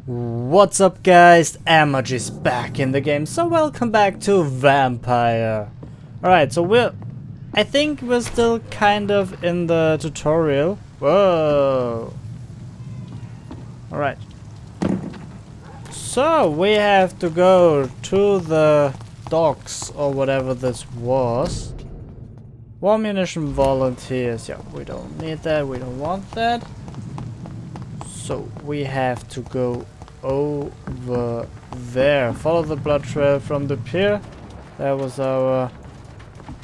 What's up guys, Amag is back in the game, so welcome back to Vampyr. Alright, so I think we're still kind of in the tutorial. Whoa. Alright. So, we have to go to the docks, or whatever this was. War munition volunteers, yeah, we don't need that, we don't want that. So, we have to go over there. Follow the blood trail from the pier. That was our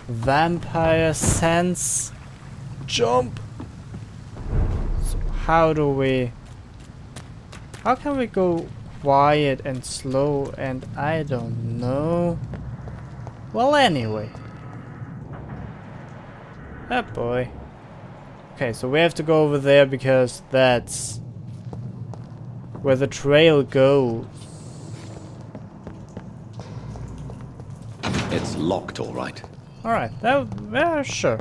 vampire sense. Jump! So how can we go quiet and slow, and I don't know. Well, anyway. Oh boy. Okay, so we have to go over there because that's where the trail goes. It's locked, all right. Alright, yeah, sure.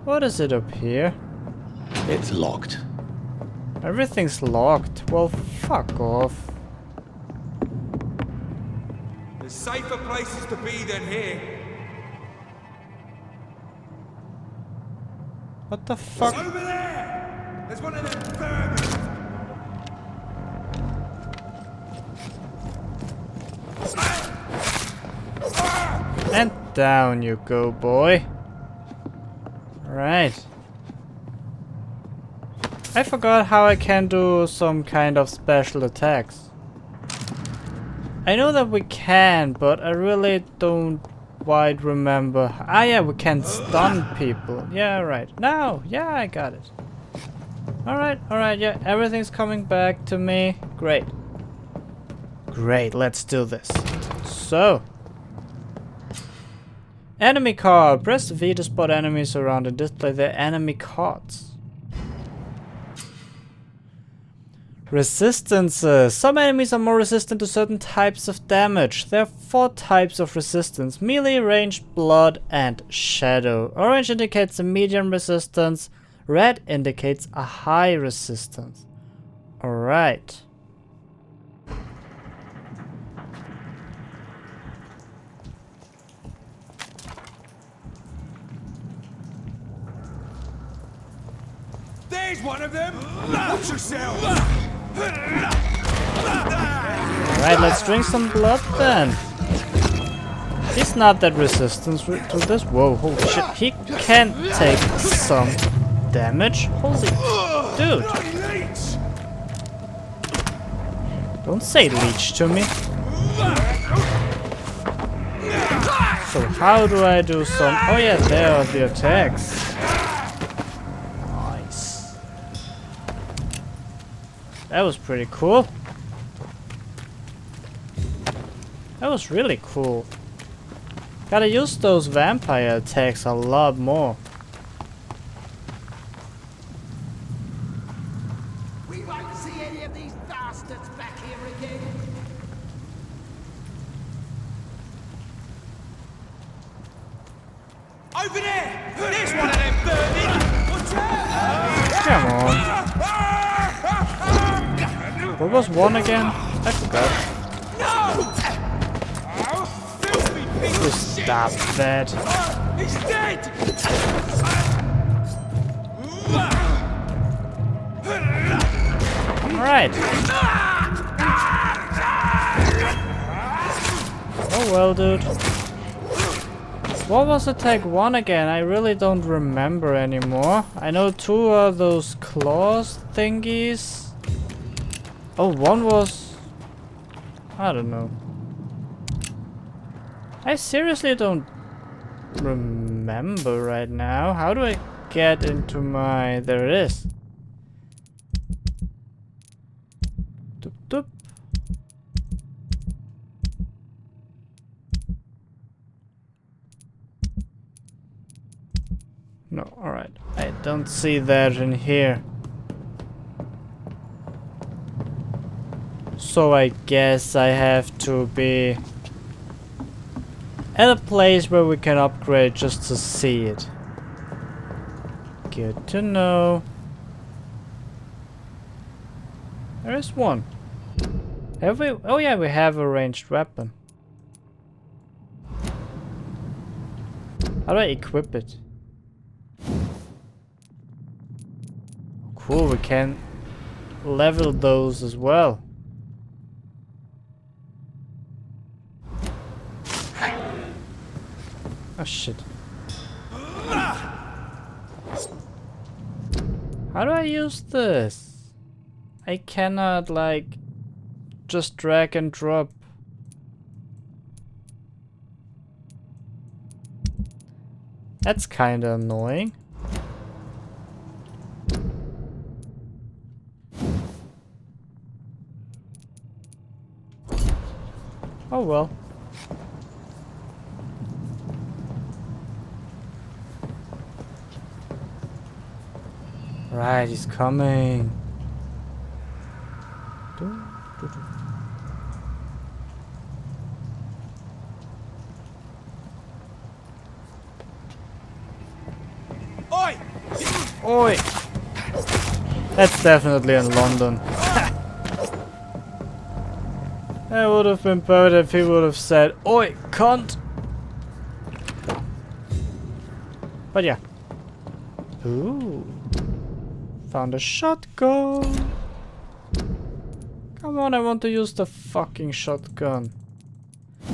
What is it up here? It's locked. Everything's locked. Well, fuck off. There's safer places to be than here. What the fuck? Over there! There's one of them vermin! And down you go, boy. Right. I forgot how I can do some kind of special attacks. I know that we can, but I really don't quite remember. Ah yeah, we can stun people. Yeah, right. Now, yeah, I got it. Alright, yeah, everything's coming back to me. Great. Great, let's do this. So. Enemy card. Press V to spot enemies around and display their enemy cards. Resistances. Some enemies are more resistant to certain types of damage. There are 4 types of resistance: melee, ranged, blood, and shadow. Orange indicates a medium resistance. Red indicates a high resistance. Alright. There's one of them! Watch yourself! Alright, let's drink some blood then. He's not that resistant to this. Whoa, holy shit. He can take some damage. Holy dude. Don't say leech to me. So how do I do some... Oh yeah, there are the attacks. Nice. That was pretty cool. That was really cool. Gotta use those vampire attacks a lot more. We won't see any of these bastards back here again. Over there! There's one of them vermin! Watch out! Come on. What was one again? I forgot. Just stop that. He's dead! Alright. Oh well, dude. What was attack 1 again? I really don't remember anymore. I know 2 are those claws thingies. Oh, 1 was... I don't know. I seriously don't remember right now. How do I get into my... There it is. Doop doop. No, alright. I don't see that in here. So I guess I have to be at a place where we can upgrade just to see it. Good to know. There is one. Have we? Oh yeah, we have a ranged weapon. How do I equip it? Cool, we can level those as well. Oh shit. How do I use this? I cannot like just drag and drop. That's kinda annoying. Oh well. Right, he's coming. Oi! Oi! That's definitely in London. I would have been better if he would have said, "Oi, cunt!" But yeah. Ooh. Found a shotgun. Come on, I want to use the fucking shotgun.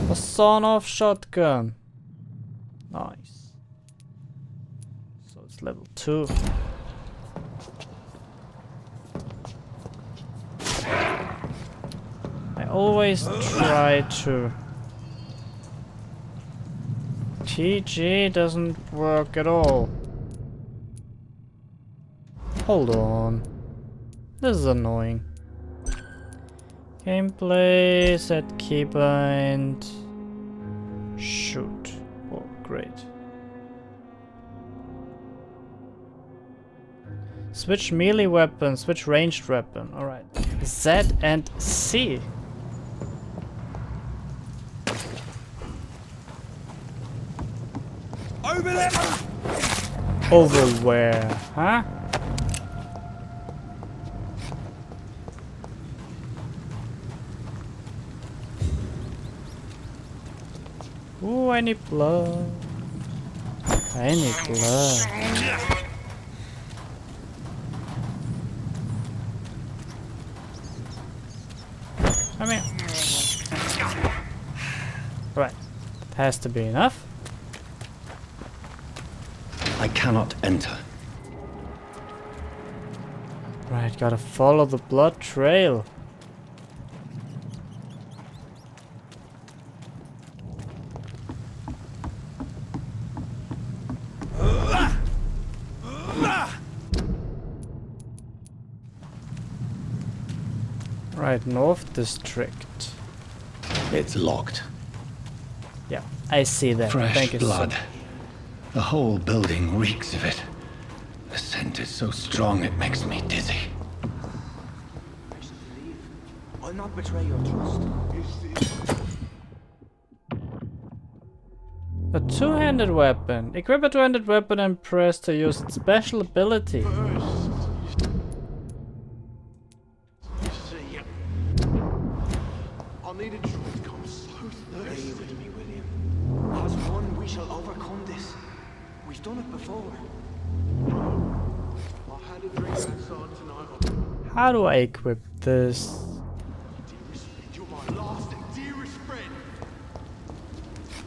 A sawn-off shotgun. Nice. So it's level 2. I always try to. TG doesn't work at all. Hold on. This is annoying. Gameplay, set keybind. Shoot. Oh, great. Switch melee weapon, switch ranged weapon. Alright. Z and C. Over there! Over where? Huh? Ooh, I need blood. I need blood. Come here. Right. That has to be enough. I cannot enter. Right, gotta follow the blood trail. Right, North District. It's locked. Yeah, I see that. Fresh Thank you. blood. The whole building reeks of it. The scent is so strong it makes me dizzy. I should leave. I'll not betray your trust. A two-handed weapon. Equip a two-handed weapon and press to use its special ability. I'll need a drink. I'm so Stay thirsty. with me, William. As one, we shall overcome this. We've done it before. I had a drink outside tonight. How do I equip this? Dearest friend, you're my last and dearest friend.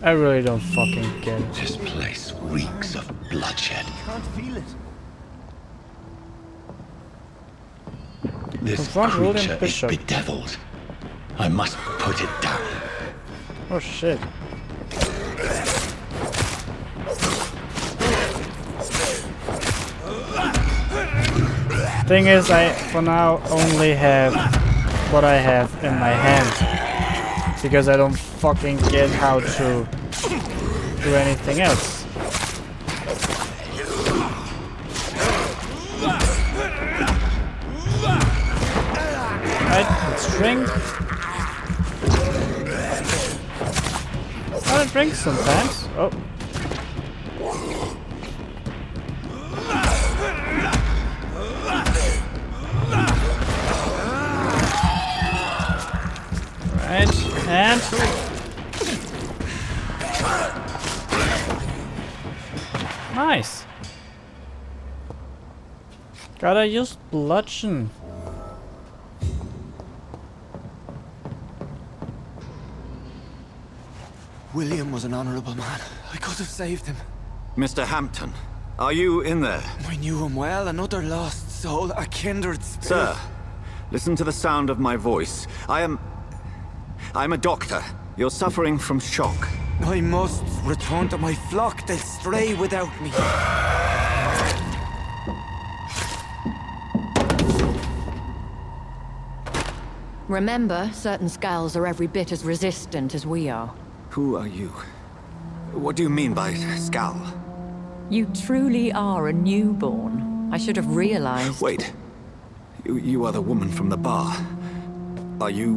I really don't fucking get it. This place reeks of bloodshed. Can't feel it. This Confront William creature is Bishop. bedeviled. I must put it down. Oh shit. Thing is, I for now only have what I have in my hand. Because I don't fucking get how to do anything else. Right, let's drink. Oh, it drinks sometimes. Oh. cancelled. Nice. Gotta use bludgeon. William was an honorable man. I could have saved him. Mr. Hampton, are you in there? I knew him well, another lost soul, a kindred spirit. Sir, listen to the sound of my voice. I'm a doctor. You're suffering from shock. I must return to my flock. They'll stray without me. Remember, certain skals are every bit as resistant as we are. Who are you? What do you mean by skal? You truly are a newborn. I should have realized. Wait. You are the woman from the bar. Are you...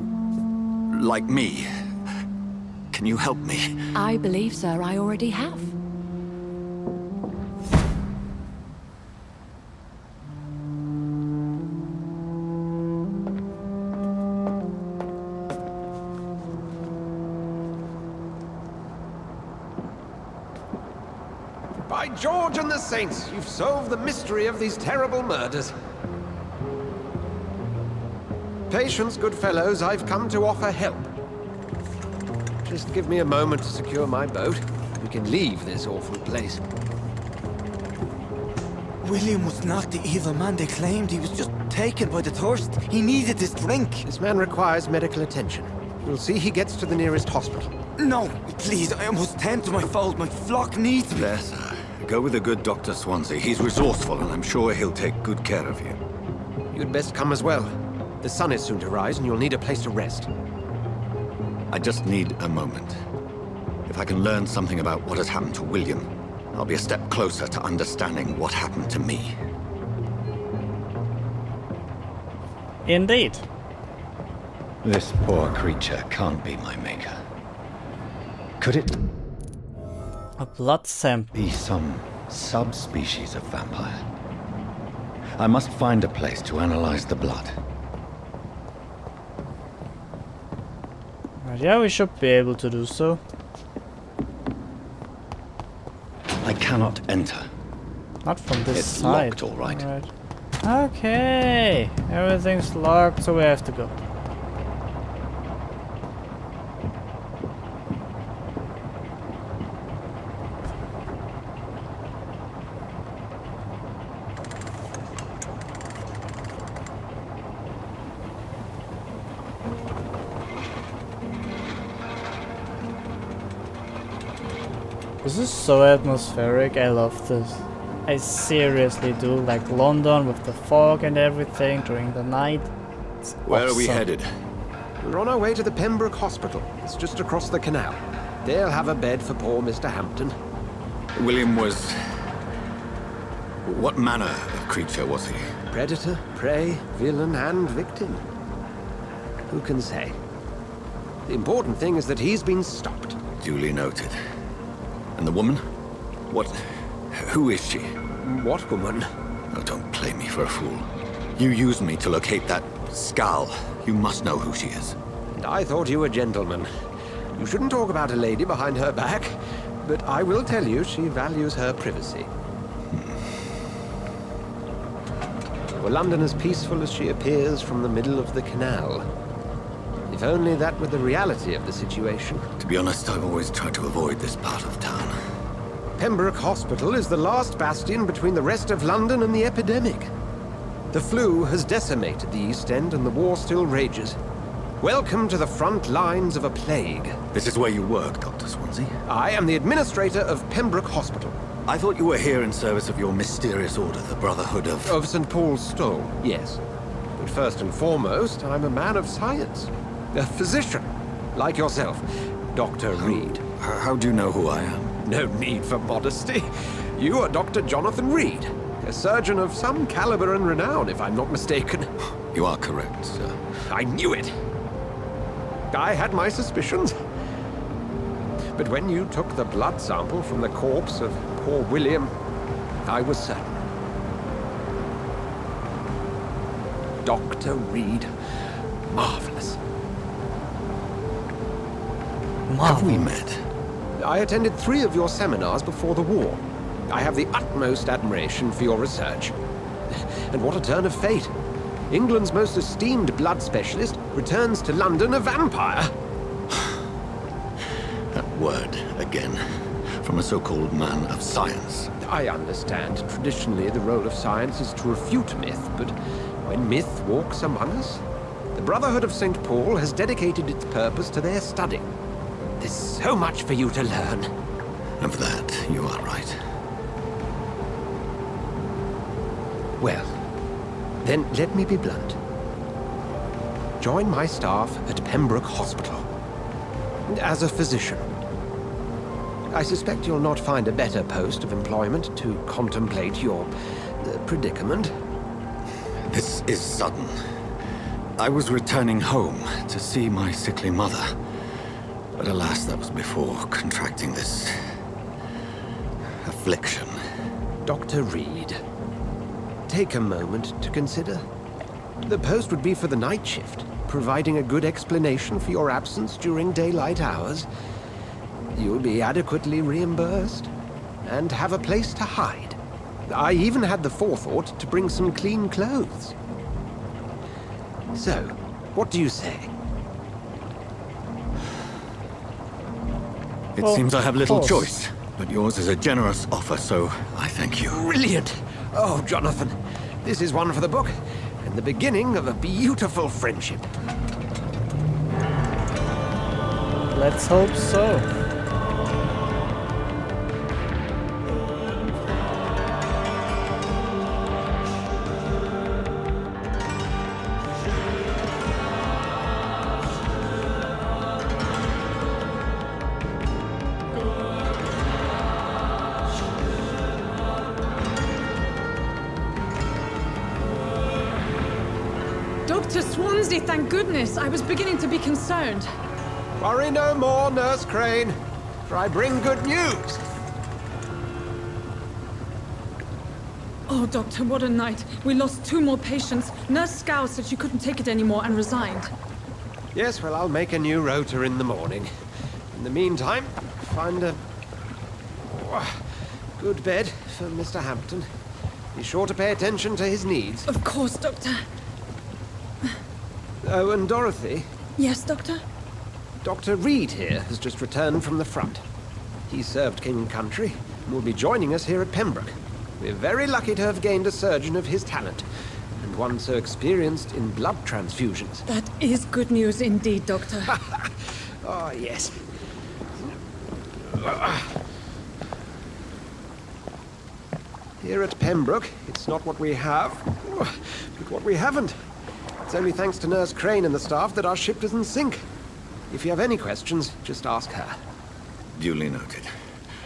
like me? Can you help me? I believe, sir, I already have. By George and the Saints, you've solved the mystery of these terrible murders. Patience, good fellows, I've come to offer help. Just give me a moment to secure my boat. We can leave this awful place. William was not the evil man they claimed. He was just taken by the thirst. He needed this drink. This man requires medical attention. We'll see he gets to the nearest hospital. No, please, I must tend to my fold. My flock needs me. There, sir. Go with the good Dr. Swansea. He's resourceful, and I'm sure he'll take good care of you. You'd best come as well. The sun is soon to rise, and you'll need a place to rest. I just need a moment. If I can learn something about what has happened to William, I'll be a step closer to understanding what happened to me. Indeed. This poor creature can't be my maker. Could it A blood sample. be some subspecies of vampire? I must find a place to analyze the blood. Right, yeah, we should be able to do so. I cannot enter. Not from this It's side. locked, all right. Okay, everything's locked, so we have to go. This is so atmospheric, I love this. I seriously do, like London with the fog and everything during the night. It's Where are we awesome. headed? We're on our way to the Pembroke Hospital. It's just across the canal. They'll have a bed for poor Mr. Hampton. William was... What manner of creature was he? Predator, prey, villain, and victim. Who can say? The important thing is that he's been stopped. Duly noted. And the woman? What... who is she? What woman? Oh, don't play me for a fool. You used me to locate that skal. You must know who she is. And I thought you a gentleman. You shouldn't talk about a lady behind her back, but I will tell you she values her privacy. Were London as peaceful as she appears from the middle of the canal? If only that were the reality of the situation. To be honest, I've always tried to avoid this part of town. Pembroke Hospital is the last bastion between the rest of London and the epidemic. The flu has decimated the East End and the war still rages. Welcome to the front lines of a plague. This is where you work, Dr. Swansea? I am the administrator of Pembroke Hospital. I thought you were here in service of your mysterious order, the Brotherhood of... Of St. Paul's Stole, yes. But first and foremost, I'm a man of science. A physician, like yourself, Dr. Reid. How do you know who I am? No need for modesty. You are Dr. Jonathan Reid, a surgeon of some caliber and renown, if I'm not mistaken. You are correct, sir. I knew it. I had my suspicions. But when you took the blood sample from the corpse of poor William, I was certain. Dr. Reid. Marvelous. Have we met? I attended 3 of your seminars before the war. I have the utmost admiration for your research. And what a turn of fate. England's most esteemed blood specialist returns to London a vampire. That word again. From a so-called man of science. I understand. Traditionally, the role of science is to refute myth, but when myth walks among us, the Brotherhood of St. Paul has dedicated its purpose to their study. There's so much for you to learn. Of that, you are right. Well, then let me be blunt. Join my staff at Pembroke Hospital. As a physician. I suspect you'll not find a better post of employment to contemplate your predicament. This is sudden. I was returning home to see my sickly mother. But alas, that was before contracting this affliction. Dr. Reid, take a moment to consider. The post would be for the night shift, providing a good explanation for your absence during daylight hours. You'll be adequately reimbursed, and have a place to hide. I even had the forethought to bring some clean clothes. So, what do you say? It Well, seems I have little of course. choice, but yours is a generous offer, so I thank you. Brilliant! Oh, Jonathan, this is one for the book, and the beginning of a beautiful friendship. Let's hope so. Doctor Swansea, thank goodness. I was beginning to be concerned. Worry no more, Nurse Crane, for I bring good news. Oh, Doctor, what a night. We lost 2 more patients. Nurse Skals said she couldn't take it anymore and resigned. Yes, well, I'll make a new rota in the morning. In the meantime, find a good bed for Mr. Hampton. Be sure to pay attention to his needs. Of course, Doctor. Oh, and Dorothy, Yes, Doctor? Dr. Reid here has just returned from the front. He served King and Country and will be joining us here at Pembroke. We're very lucky to have gained a surgeon of his talent, and one so experienced in blood transfusions. That is good news indeed, Doctor. Oh, yes. Here at Pembroke, it's not what we have, but what we haven't. It's only thanks to Nurse Crane and the staff that our ship doesn't sink. If you have any questions, just ask her. Duly noted.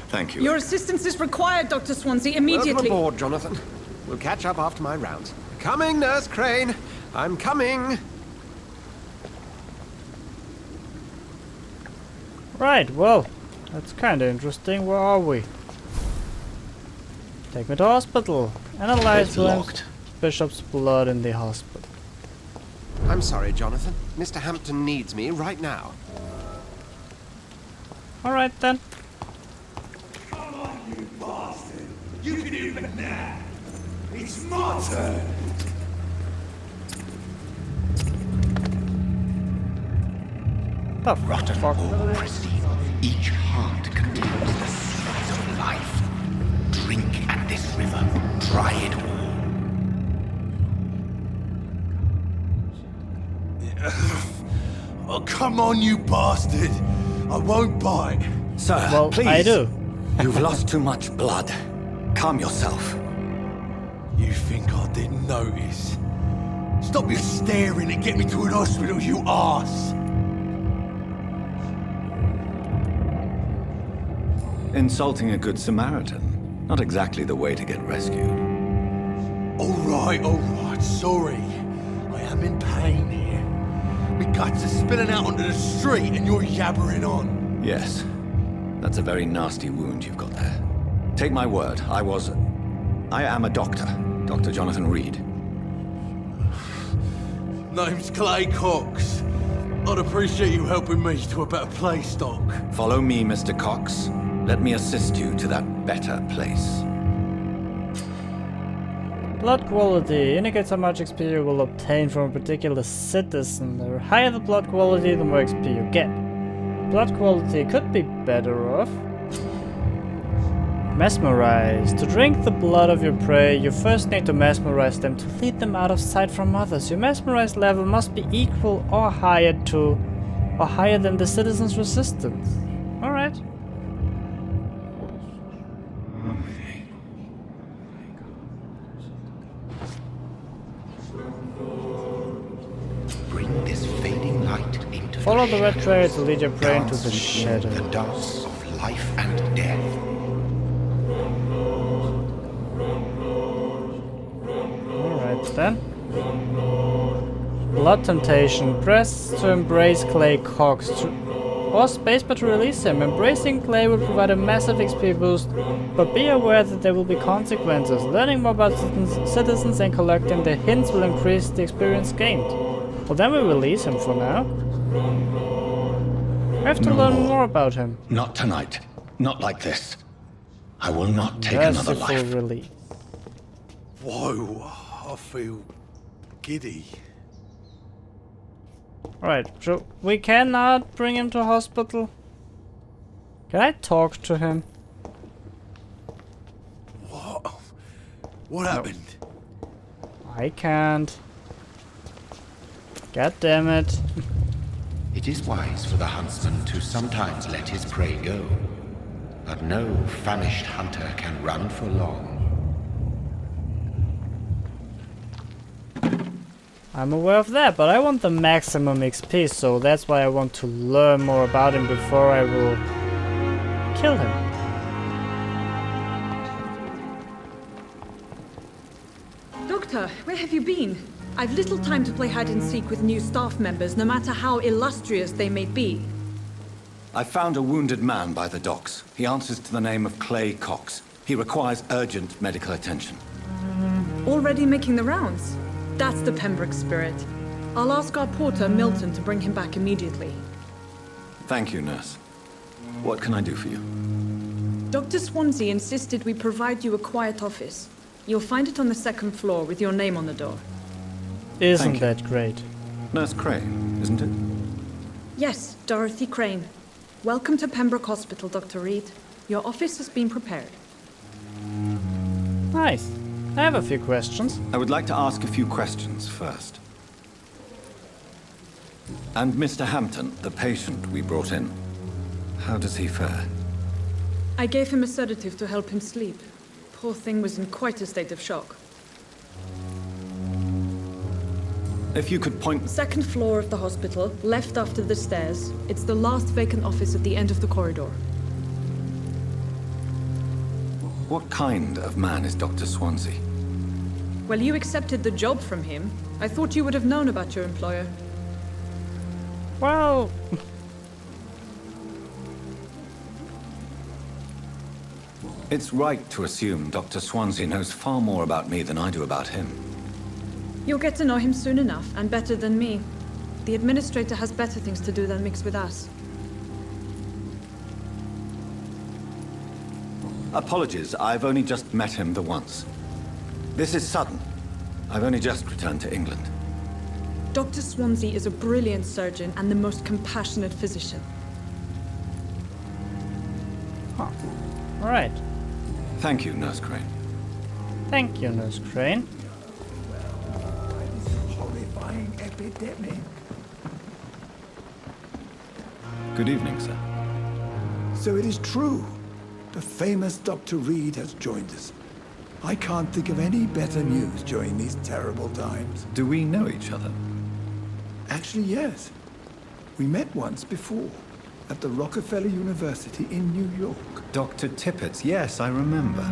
Thank you. Your assistance is required, Dr. Swansea, immediately. Welcome aboard, Jonathan. We'll catch up after my rounds. Coming, Nurse Crane. I'm coming. Right, well, that's kind of interesting. Where are we? Take me to hospital. Analyze It's locked. Bishop's blood in the hospital. I'm sorry, Jonathan. Mr. Hampton needs me right now. Alright then. Come on, you bastard! You can do it now! It's my turn! The Rotten fuck? ore, Christine. Each heart contains the seeds of life. Drink at this river. Try it all. Oh, come on, you bastard! I won't bite! Sir, Well, please. I do. You've lost too much blood. Calm yourself. You think I didn't notice? Stop your staring and get me to an hospital, you arse! Insulting a good Samaritan. Not exactly the way to get rescued. Alright, sorry. I am in pain here. My guts are spilling out onto the street and you're yabbering on. Yes. That's a very nasty wound you've got there. Take my word, I am a doctor. Dr. Jonathan Reid. Name's Clay Cox. I'd appreciate you helping me to a better place, Doc. Follow me, Mr. Cox. Let me assist you to that better place. Blood quality indicates how much XP you will obtain from a particular citizen. The higher the blood quality, the more XP you get. Blood quality could be better off. Mesmerize. To drink the blood of your prey, you first need to mesmerize them to lead them out of sight from others. Your mesmerize level must be equal or higher than the citizen's resistance. Alright. Bring this fading light into Follow the the red trail to lead your prey Dance into the with me shadow. the dance of life and death. Alright then. Blood temptation. Press to embrace Clay Cox. Or spacebar to release him. Embracing Clay will provide a massive XP boost, but be aware that there will be consequences. Learning more about citizens and collecting their hints will increase the experience gained. Well, then we release him for now. We have to learn more about him. Not tonight. Not like this. I will not take another Merciful life. release. Whoa, I feel giddy. Alright, so we cannot bring him to hospital. Can I talk to him? What? What happened? I can't. God damn it. It is wise for the huntsman to sometimes let his prey go, but no famished hunter can run for long. I'm aware of that, but I want the maximum XP, so that's why I want to learn more about him before I will kill him. Doctor, where have you been? I've little time to play hide and seek with new staff members, no matter how illustrious they may be. I found a wounded man by the docks. He answers to the name of Clay Cox. He requires urgent medical attention. Already making the rounds? That's the Pembroke spirit. I'll ask our porter, Milton, to bring him back immediately. Thank you, nurse. What can I do for you? Dr. Swansea insisted we provide you a quiet office. You'll find it on the second floor with your name on the door. Isn't you. that great? Nurse Crane, isn't it? Yes, Dorothy Crane. Welcome to Pembroke Hospital, Dr. Reid. Your office has been prepared. Nice. I have a few questions. I would like to ask a few questions first. And Mr. Hampton, the patient we brought in, how does he fare? I gave him a sedative to help him sleep. Poor thing was in quite a state of shock. If you could point... Second floor of the hospital, left after the stairs. It's the last vacant office at the end of the corridor. What kind of man is Dr. Swansea? Well, you accepted the job from him. I thought you would have known about your employer. Well... It's right to assume Dr. Swansea knows far more about me than I do about him. You'll get to know him soon enough, and better than me. The administrator has better things to do than mix with us. Apologies, I've only just met him the once. This is sudden. I've only just returned to England. Dr. Swansea is a brilliant surgeon and the most compassionate physician. Huh. Alright. Thank you, Nurse Crane. Thank you, Nurse Crane. Horrifying epidemic. Good evening, sir. So it is true. The famous Dr. Reid has joined us. I can't think of any better news during these terrible times. Do we know each other? Actually, yes. We met once before, at the Rockefeller University in New York. Dr. Tippett, yes, I remember.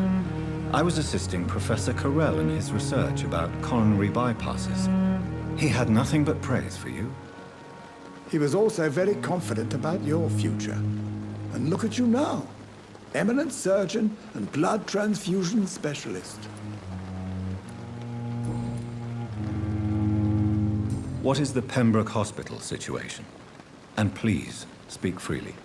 I was assisting Professor Carell in his research about coronary bypasses. He had nothing but praise for you. He was also very confident about your future. And look at you now. Eminent surgeon and blood transfusion specialist. What is the Pembroke Hospital situation? And please, speak freely.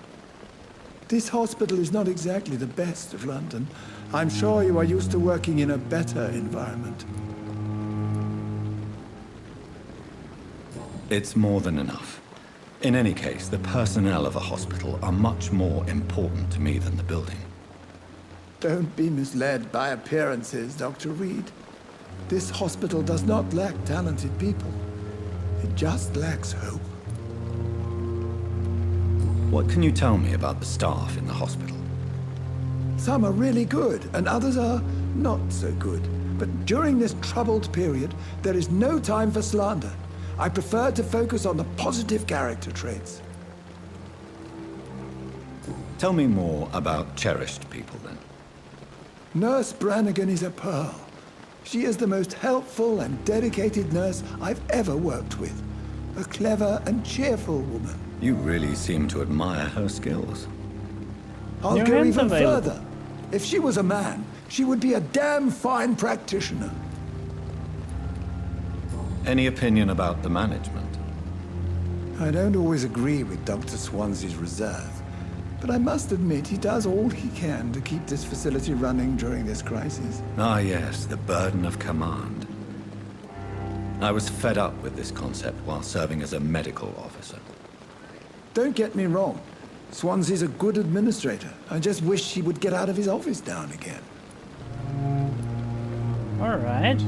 This hospital is not exactly the best of London. I'm sure you are used to working in a better environment. It's more than enough. In any case, the personnel of a hospital are much more important to me than the building. Don't be misled by appearances, Dr. Reid. This hospital does not lack talented people. It just lacks hope. What can you tell me about the staff in the hospital? Some are really good, and others are not so good. But during this troubled period, there is no time for slander. I prefer to focus on the positive character traits. Tell me more about cherished people, then. Nurse Brannigan is a pearl. She is the most helpful and dedicated nurse I've ever worked with. A clever and cheerful woman. You really seem to admire her skills. I'll Your go hand's even available. further. If she was a man, she would be a damn fine practitioner. Any opinion about the management? I don't always agree with Dr. Swansea's reserve, but I must admit he does all he can to keep this facility running during this crisis. Ah, yes, the burden of command. I was fed up with this concept while serving as a medical officer. Don't get me wrong. Swansea's a good administrator. I just wish he would get out of his office now and again. Alright.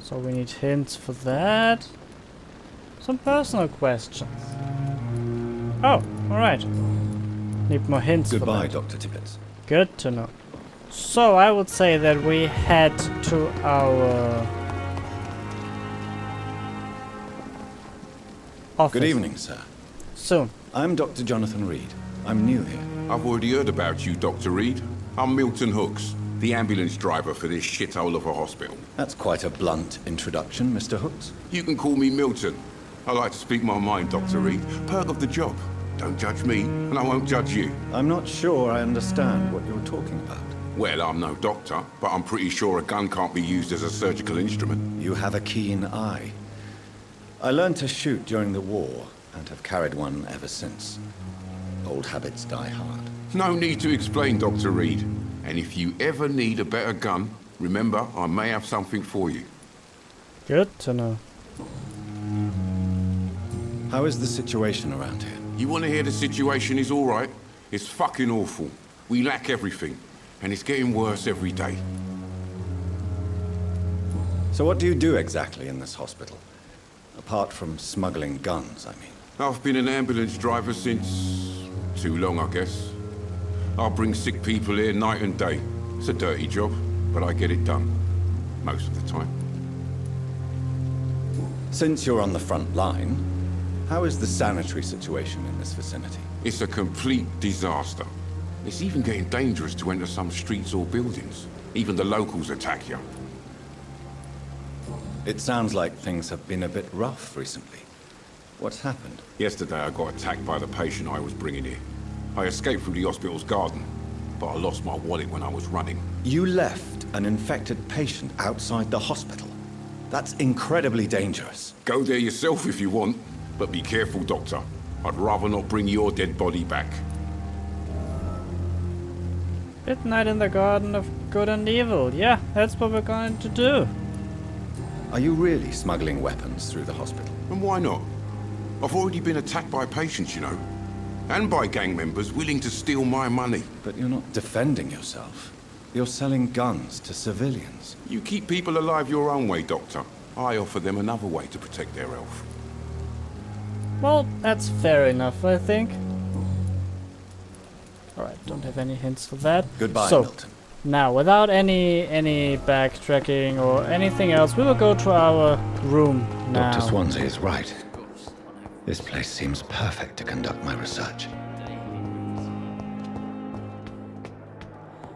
So we need hints for that. Some personal questions. Oh, alright. Need more hints Goodbye, for that. Dr. Tippett. Good to know. So I would say that we head to our office. Good evening, sir. Soon. I'm Dr. Jonathan Reid. I'm new here. I've already heard about you, Dr. Reid. I'm Milton Hooks, the ambulance driver for this shithole of a hospital. That's quite a blunt introduction, Mr. Hooks. You can call me Milton. I like to speak my mind, Dr. Reid. Perk of the job. Don't judge me, and I won't judge you. I'm not sure I understand what you're talking about. Well, I'm no doctor, but I'm pretty sure a gun can't be used as a surgical instrument. You have a keen eye. I learned to shoot during the war, and have carried one ever since. Old habits die hard. No need to explain, Dr. Reid. And if you ever need a better gun, remember, I may have something for you. Good to know. How is the situation around here? You want to hear the situation is all right? It's fucking awful. We lack everything, and it's getting worse every day. So what do you do exactly in this hospital? Apart from smuggling guns, I mean. I've been an ambulance driver since... too long, I guess. I'll bring sick people here night and day. It's a dirty job, but I get it done. Most of the time. Since you're on the front line, how is the sanitary situation in this vicinity? It's a complete disaster. It's even getting dangerous to enter some streets or buildings. Even the locals attack you. It sounds like things have been a bit rough recently. What's happened? Yesterday I got attacked by the patient I was bringing here. I escaped through the hospital's garden, but I lost my wallet when I was running. You left an infected patient outside the hospital. That's incredibly dangerous. Go there yourself if you want, but be careful, Doctor. I'd rather not bring your dead body back. Midnight in the Garden of Good and Evil. Yeah, that's what we're going to do. Are you really smuggling weapons through the hospital? And why not? I've already been attacked by patients, you know. And by gang members willing to steal my money. But you're not defending yourself. You're selling guns to civilians. You keep people alive your own way, Doctor. I offer them another way to protect their health. Well, that's fair enough, I think. Alright, don't have any hints for that. Goodbye, so, Milton. Now, without any backtracking or anything else, we will go to our room now. Dr. Swansea is right. This place seems perfect to conduct my research.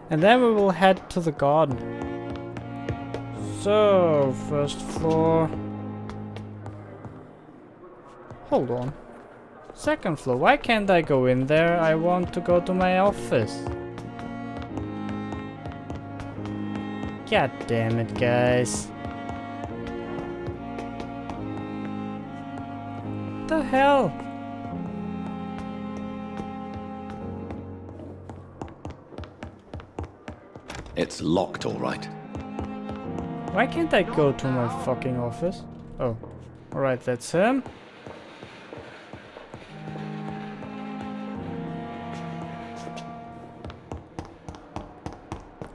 And then we will head to the garden. So, first floor. Hold on. Second floor. Why can't I go in there? I want to go to my office. God damn it, guys. What the hell? It's locked, all right. Why can't I go to my fucking office? Oh, alright, that's him.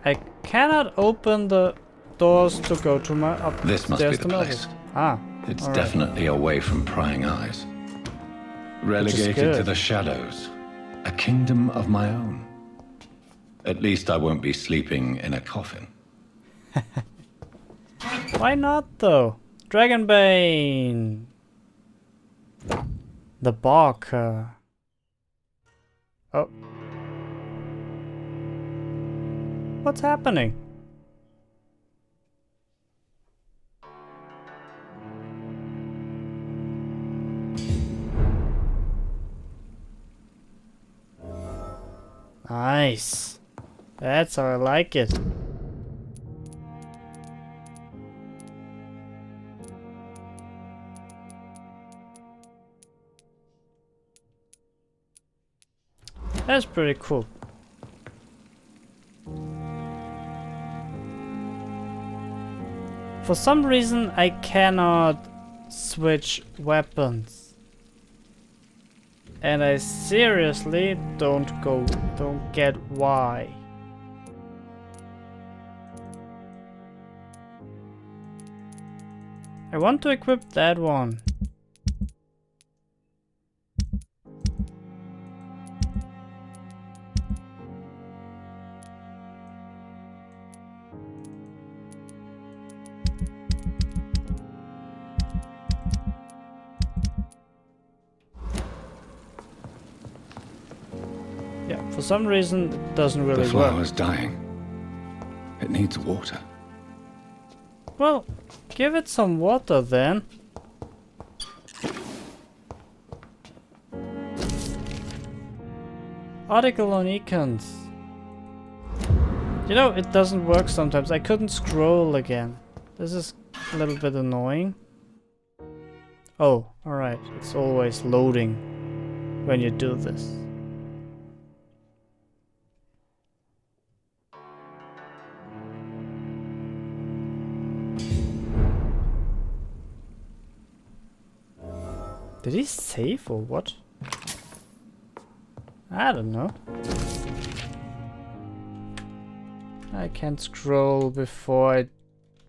I cannot open the doors to go to my upstairs. This must be the to my place. office. Ah, It's alright. definitely away from prying eyes. Relegated to good. the shadows. A kingdom of my own. At least I won't be sleeping in a coffin. Why not though? Dragonbane. The Barker. Oh. What's happening? Nice. That's how I like it. That's pretty cool. For some reason I cannot switch weapons. And I seriously don't get why. I want to equip that one. Yeah, for some reason it doesn't really The work. flower's dying. It needs water. Well, give it some water then. Article on econs. You know, it doesn't work sometimes. I couldn't scroll again. This is a little bit annoying. Oh, alright. It's always loading when you do this. Did he save or what? I don't know. I can't scroll before I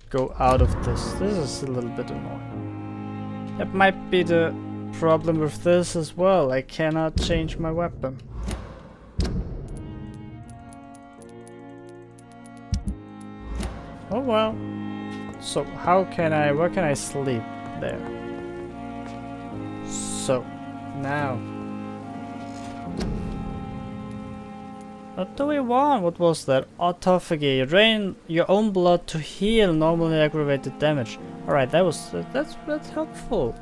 go out of this. This is a little bit annoying. That might be the problem with this as well. I cannot change my weapon. Oh well. So how can I, where can I sleep? There. So, now. What do we want? What was that? Autophagy. You drain your own blood to heal normally aggravated damage. Alright, that was that's helpful.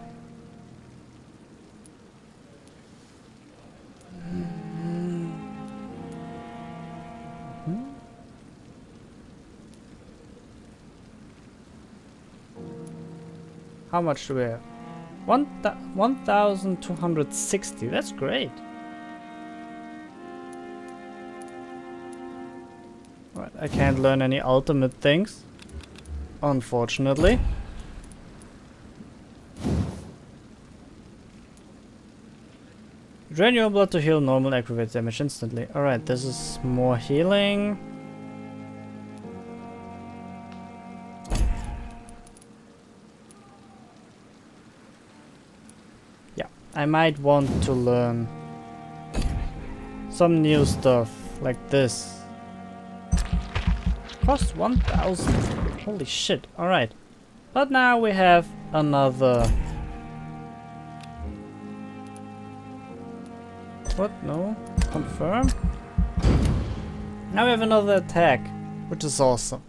How much do we have? 1,260. That's great. Right, I can't learn any ultimate things, unfortunately. Drain your blood to heal normal aggravated damage instantly. Alright, this is more healing. Yeah, I might want to learn some new stuff like this. Cost 1,000. Holy shit. Alright. But now we have another. What? No? Confirm? Now we have another attack, which is awesome.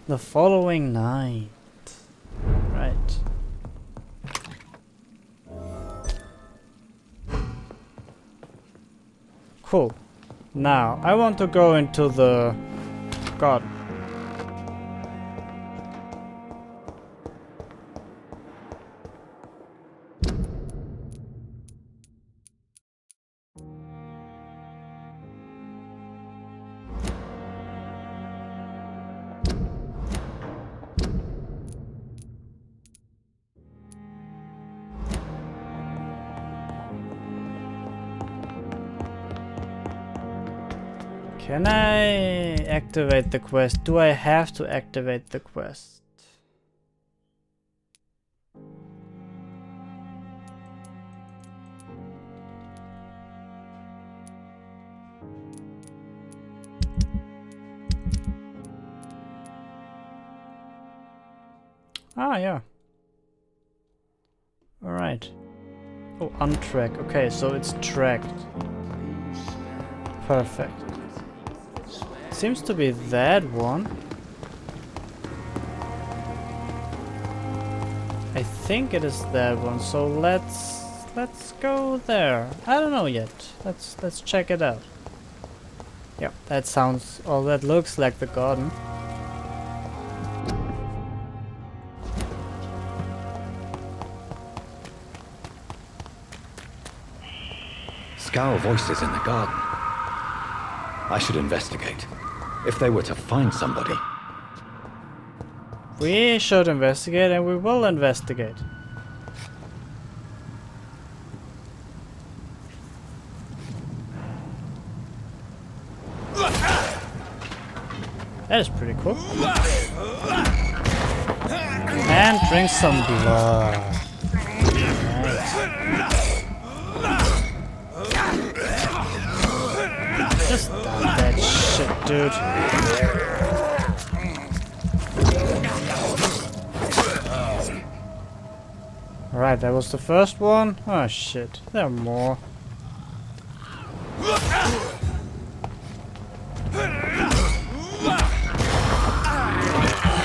The following night. Right. Cool. Now, I want to go into the garden. Can I activate the quest? Do I have to activate the quest? Ah, yeah. Alright. Oh, untrack. Okay, so it's tracked. Perfect. Seems to be that one. I think it is that one, so let's go there. I don't know yet. Let's check it out. Yeah, that sounds, or that looks like the garden. Skal voices in the garden. I should investigate. If they were to find somebody. We should investigate, and we will investigate. That is pretty cool. And drink some blood. Nice. Just stop that shit, dude. Alright, that was the first one. Oh shit, there are more.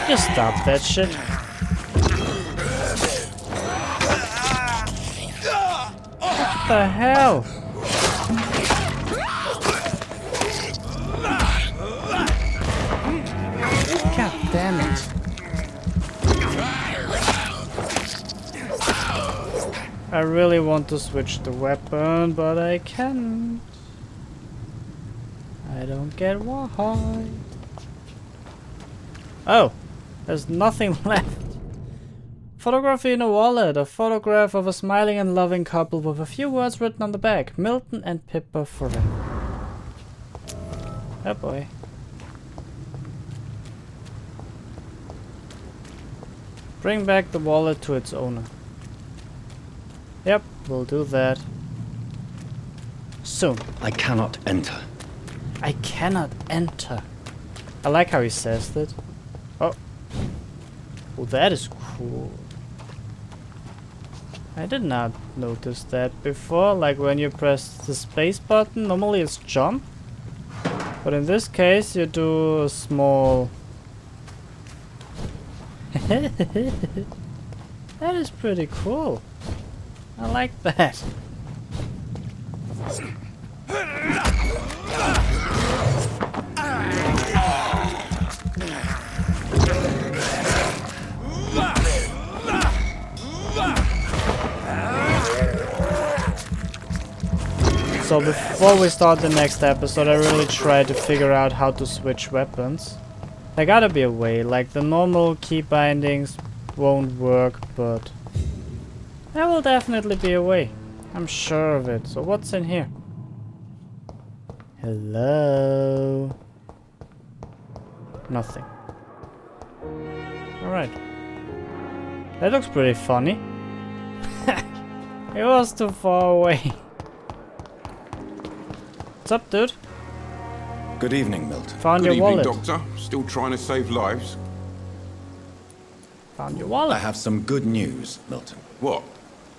Just stop that shit. What the hell? God damn it. I really want to switch the weapon, but I can't. I don't get why. Oh, there's nothing left. Photography in a wallet. A photograph of a smiling and loving couple with a few words written on the back. Milton and Pippa forever. Oh boy. Bring back the wallet to its owner. Yep, we'll do that. Soon. I cannot enter. I cannot enter. I like how he says that. Oh. Oh, that is cool. I did not notice that before. Like when you press the space button, normally it's jump. But in this case, you do a small... That is pretty cool. I like that. So before we start the next episode, I really try to figure out how to switch weapons. There gotta be a way, like the normal key bindings won't work, but there will definitely be a way. I'm sure of it. So what's in here? Hello? Nothing. Alright. That looks pretty funny. It was too far away. What's up, dude? Good evening, Milton. Found Good your evening, wallet. Doctor. Still trying to save lives? Found your wallet. I have some good news, Milton. What?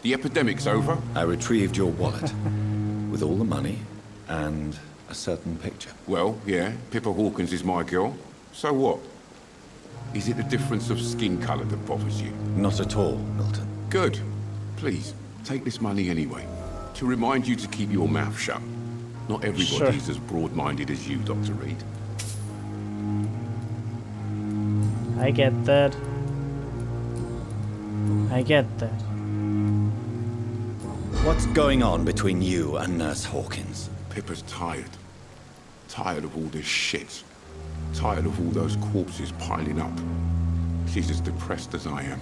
The epidemic's over? I retrieved your wallet with all the money and a certain picture. Well, yeah, Pippa Hawkins is my girl. So what? Is it the difference of skin colour that bothers you? Not at all, Milton. Good. Please, take this money anyway. To remind you to keep your mouth shut. Not everybody's as broad-minded as you, Dr. Reid. I get that. I get that. What's going on between you and Nurse Hawkins? Pippa's tired. Tired of all this shit. Tired of all those corpses piling up. She's as depressed as I am.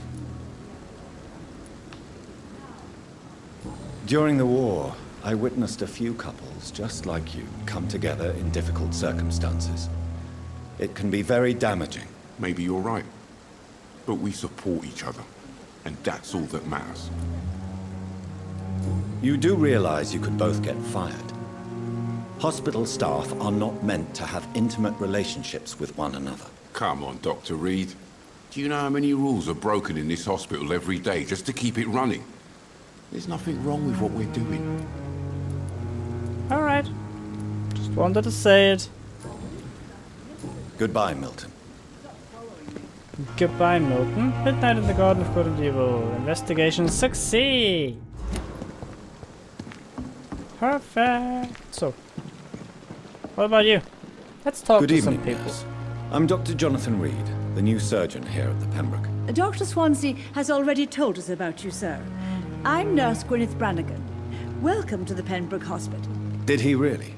During the war, I witnessed a few couples just like you come together in difficult circumstances. It can be very damaging. Maybe you're right. But we support each other. And that's all that matters. You do realize you could both get fired. Hospital staff are not meant to have intimate relationships with one another. Come on, Dr. Reid. Do you know how many rules are broken in this hospital every day just to keep it running? There's nothing wrong with what we're doing. Alright. Just wanted to say it. Goodbye, Milton. Goodbye, Milton. Midnight in the Garden of Good and Evil. Investigation succeed! Perfect! So, what about you? Let's talk Good to evening, some people. nurse. I'm Dr. Jonathan Reid, the new surgeon here at the Pembroke. Dr. Swansea has already told us about you, sir. I'm Nurse Gwyneth Brannigan. Welcome to the Pembroke Hospital. Did he really?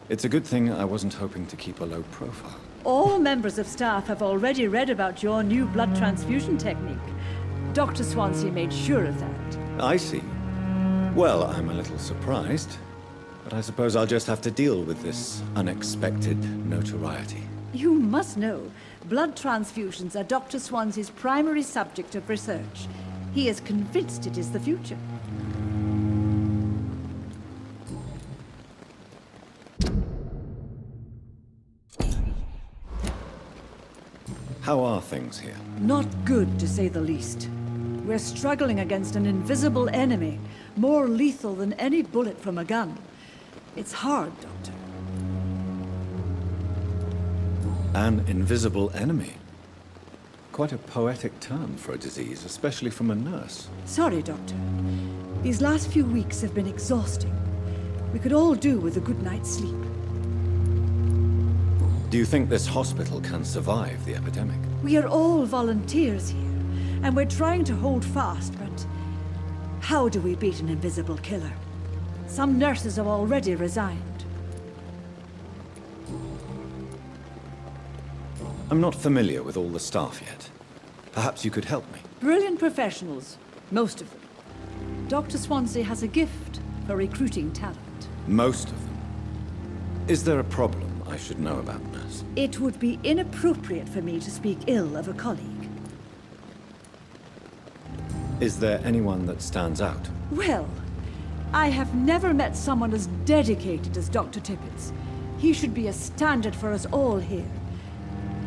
It's a good thing I wasn't hoping to keep a low profile. All members of staff have already read about your new blood transfusion technique. Dr. Swansea made sure of that. I see. Well, I'm a little surprised, but I suppose I'll just have to deal with this unexpected notoriety. You must know, blood transfusions are Dr. Swansea's primary subject of research. He is convinced it is the future. How are things here? Not good, to say the least. We're struggling against an invisible enemy, more lethal than any bullet from a gun. It's hard, Doctor. An invisible enemy? Quite a poetic term for a disease, especially from a nurse. Sorry, Doctor. These last few weeks have been exhausting. We could all do with a good night's sleep. Do you think this hospital can survive the epidemic? We are all volunteers here, and we're trying to hold fast, but how do we beat an invisible killer? Some nurses have already resigned. I'm not familiar with all the staff yet. Perhaps you could help me. Brilliant professionals, most of them. Dr. Swansea has a gift for recruiting talent. Most of them. Is there a problem I should know about, nurse? It would be inappropriate for me to speak ill of a colleague. Is there anyone that stands out? Well, I have never met someone as dedicated as Dr. Tippett's. He should be a standard for us all here.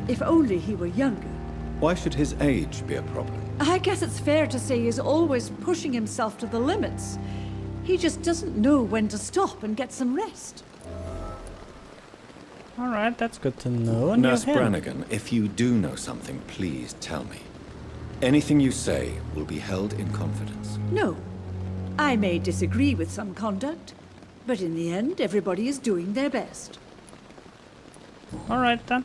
If only he were younger. Why should his age be a problem? I guess it's fair to say he's always pushing himself to the limits. He just doesn't know when to stop and get some rest. Alright, that's good to know. Nurse Brannigan, if you do know something, please tell me. Anything you say will be held in confidence. No. I may disagree with some conduct, but in the end, everybody is doing their best. Alright then.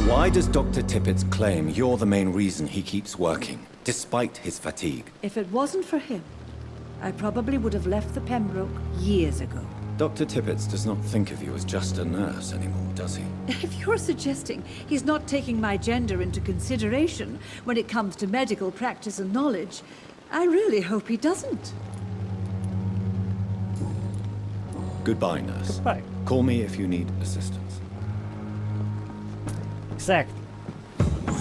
Why does Dr. Tippett claim you're the main reason he keeps working, despite his fatigue? If it wasn't for him, I probably would have left the Pembroke years ago. Dr. Tippett does not think of you as just a nurse anymore, does he? If you're suggesting he's not taking my gender into consideration when it comes to medical practice and knowledge, I really hope he doesn't. Goodbye, nurse. Goodbye. Call me if you need assistance. Exactly.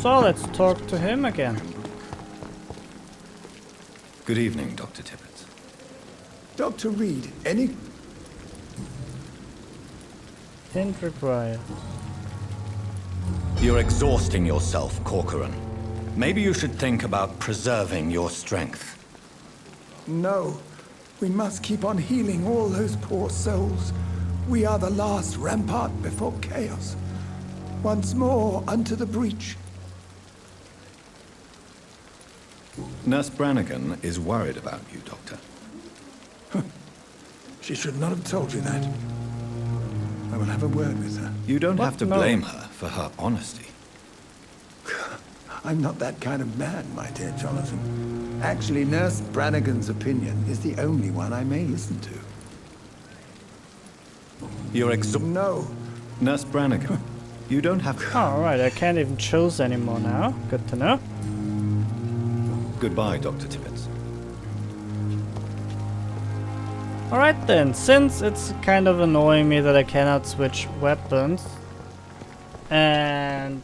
So let's talk to him again. Good evening, Dr. Tippett. Dr. Reid, any... Hint required. You're exhausting yourself, Corcoran. Maybe you should think about preserving your strength. No. We must keep on healing all those poor souls. We are the last rampart before chaos. Once more, unto the breach. Nurse Brannigan is worried about you, Doctor. She should not have told you that. I will have a word with her. You don't have to No. blame her for her honesty. I'm not that kind of man, my dear Jonathan. Actually, Nurse Brannigan's opinion is the only one I may listen to. You're No. Nurse Brannigan, you don't have... Alright, I can't even choose anymore now. Good to know. Goodbye, Dr. Tippett. Alright then, since it's kind of annoying me that I cannot switch weapons, and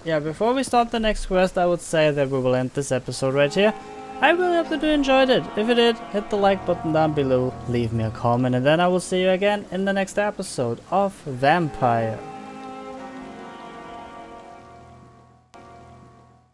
yeah, before we start the next quest, I would say that we will end this episode right here. I really hope that you enjoyed it. If you did, hit the like button down below, leave me a comment, and then I will see you again in the next episode of Vampyr.